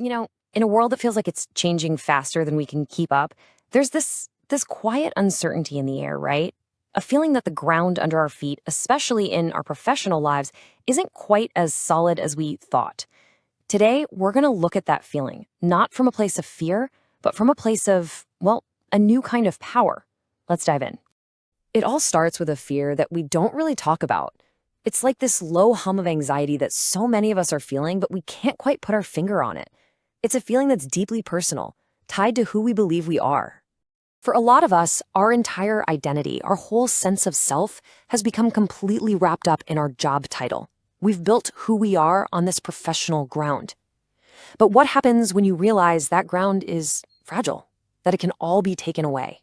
In a world that feels like it's changing faster than we can keep up, there's this quiet uncertainty in the air, right? A feeling that the ground under our feet, especially in our professional lives, isn't quite as solid as we thought. Today, we're going to look at that feeling, not from a place of fear, but from a place of, well, a new kind of power. Let's dive in. It all starts with a fear that we don't really talk about. It's like this low hum of anxiety that so many of us are feeling, but we can't quite put our finger on it. It's a feeling that's deeply personal, tied to who we believe we are. For a lot of us, our entire identity, our whole sense of self, has become completely wrapped up in our job title. We've built who we are on this professional ground. But what happens when you realize that ground is fragile, that it can all be taken away?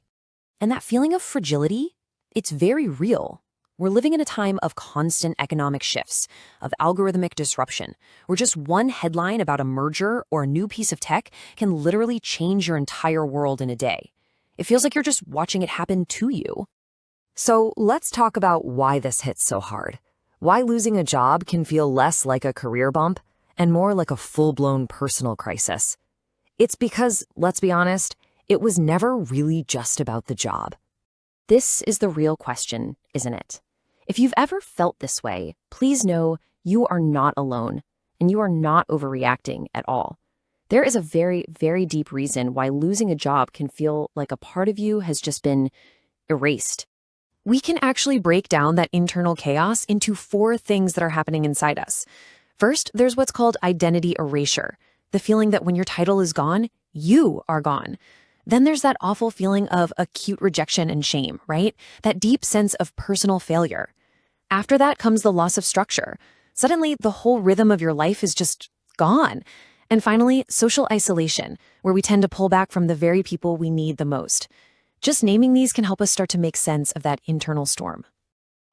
And that feeling of fragility, it's very real. We're living in a time of constant economic shifts, of algorithmic disruption, where just one headline about a merger or a new piece of tech can literally change your entire world in a day. It feels like you're just watching it happen to you. So let's talk about why this hits so hard. Why losing a job can feel less like a career bump and more like a full-blown personal crisis. It's because, let's be honest, it was never really just about the job. This is the real question, isn't it? If you've ever felt this way, please know you are not alone and you are not overreacting at all. There is a very, very deep reason why losing a job can feel like a part of you has just been erased. We can actually break down that internal chaos into 4 things that are happening inside us. First, there's what's called identity erasure, the feeling that when your title is gone, you are gone. Then there's that awful feeling of acute rejection and shame, right? That deep sense of personal failure. After that comes the loss of structure. Suddenly, the whole rhythm of your life is just gone. And finally, social isolation, where we tend to pull back from the very people we need the most. Just naming these can help us start to make sense of that internal storm.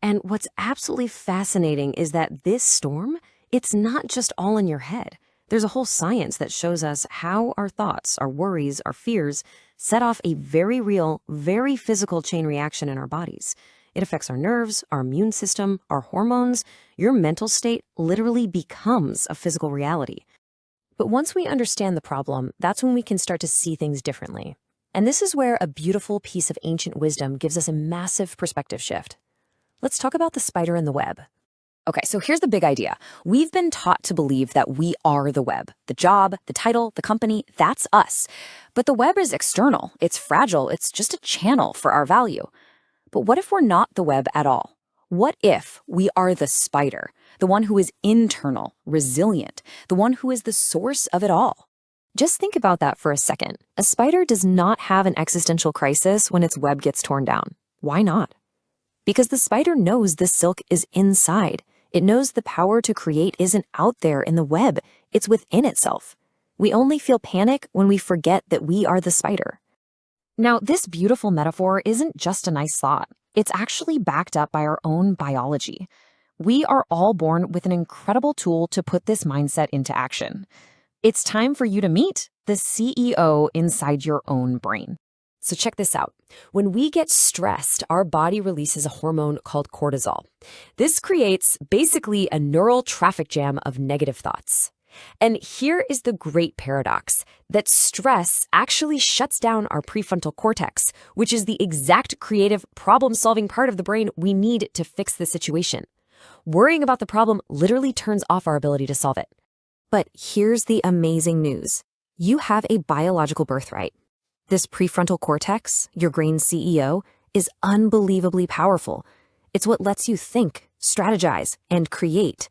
And what's absolutely fascinating is that this storm, it's not just all in your head. There's a whole science that shows us how our thoughts, our worries, our fears set off a very real, very physical chain reaction in our bodies. It affects our nerves, our immune system, our hormones. Your mental state literally becomes a physical reality. But once we understand the problem, that's when we can start to see things differently. And this is where a beautiful piece of ancient wisdom gives us a massive perspective shift. Let's talk about the spider in the web. Okay, so here's the big idea. We've been taught to believe that we are the web. The job, the title, the company, that's us. But the web is external. It's fragile. It's just a channel for our value. But what if we're not the web at all? What if we are the spider, the one who is internal, resilient, the one who is the source of it all? Just think about that for a second. A spider does not have an existential crisis when its web gets torn down. Why not? Because the spider knows the silk is inside. It knows the power to create isn't out there in the web. It's within itself. We only feel panic when we forget that we are the spider. Now, this beautiful metaphor isn't just a nice thought. It's actually backed up by our own biology. We are all born with an incredible tool to put this mindset into action. It's time for you to meet the CEO inside your own brain. So check this out. When we get stressed, our body releases a hormone called cortisol. This creates basically a neural traffic jam of negative thoughts. And here is the great paradox, that stress actually shuts down our prefrontal cortex, which is the exact creative problem-solving part of the brain we need to fix the situation. Worrying about the problem literally turns off our ability to solve it. But here's the amazing news. You have a biological birthright. This prefrontal cortex, your brain's CEO, is unbelievably powerful. It's what lets you think, strategize, and create.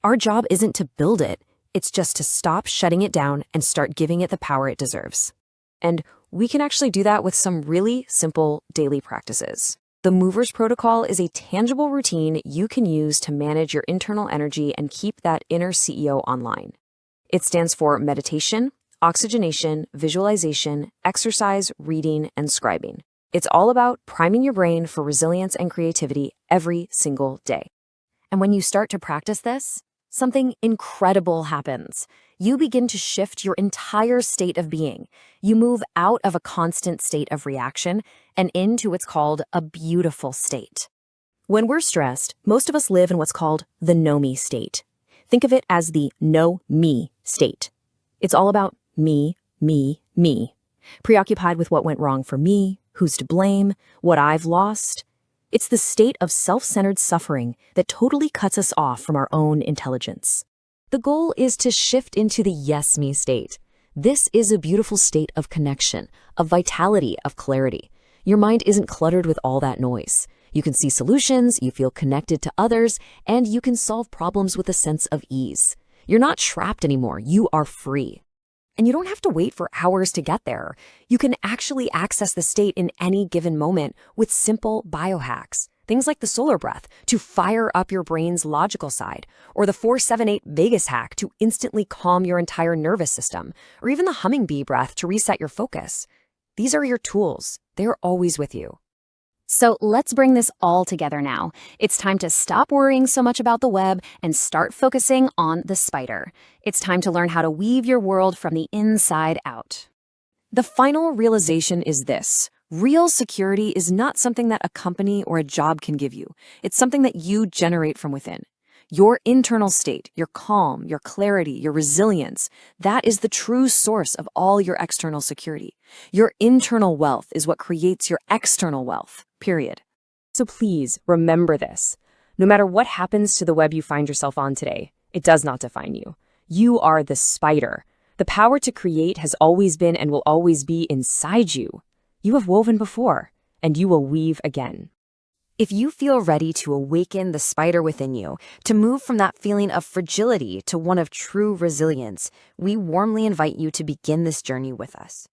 Our job isn't to build it. It's just to stop shutting it down and start giving it the power it deserves. And we can actually do that with some really simple daily practices. The Movers Protocol is a tangible routine you can use to manage your internal energy and keep that inner CEO online. It stands for meditation, oxygenation, visualization, exercise, reading, and scribing. It's all about priming your brain for resilience and creativity every single day. And when you start to practice this, something incredible happens. You begin to shift your entire state of being. You move out of a constant state of reaction and into what's called a beautiful state. When we're stressed, most of us live in what's called the Nomi state. Think of it as the no-me state. It's all about me, me, me. Preoccupied with what went wrong for me, who's to blame, what I've lost. It's the state of self-centered suffering that totally cuts us off from our own intelligence. The goal is to shift into the Yesmi state. This is a beautiful state of connection, of vitality, of clarity. Your mind isn't cluttered with all that noise. You can see solutions, you feel connected to others, and you can solve problems with a sense of ease. You're not trapped anymore, you are free. And you don't have to wait for hours to get there. You can actually access the state in any given moment with simple biohacks. Things like the solar breath to fire up your brain's logical side, or the 4-7-8 Vegas hack to instantly calm your entire nervous system, or even the humming bee breath to reset your focus. These are your tools. They are always with you. So let's bring this all together now. It's time to stop worrying so much about the web and start focusing on the spider. It's time to learn how to weave your world from the inside out. The final realization is this. Real security is not something that a company or a job can give you. It's something that you generate from within. Your internal state, your calm, your clarity, your resilience, that is the true source of all your external security. Your internal wealth is what creates your external wealth, period. So please remember this. No matter what happens to the web you find yourself on today, it does not define you. You are the spider. The power to create has always been and will always be inside you. You have woven before, and you will weave again. If you feel ready to awaken the spider within you, to move from that feeling of fragility to one of true resilience, we warmly invite you to begin this journey with us.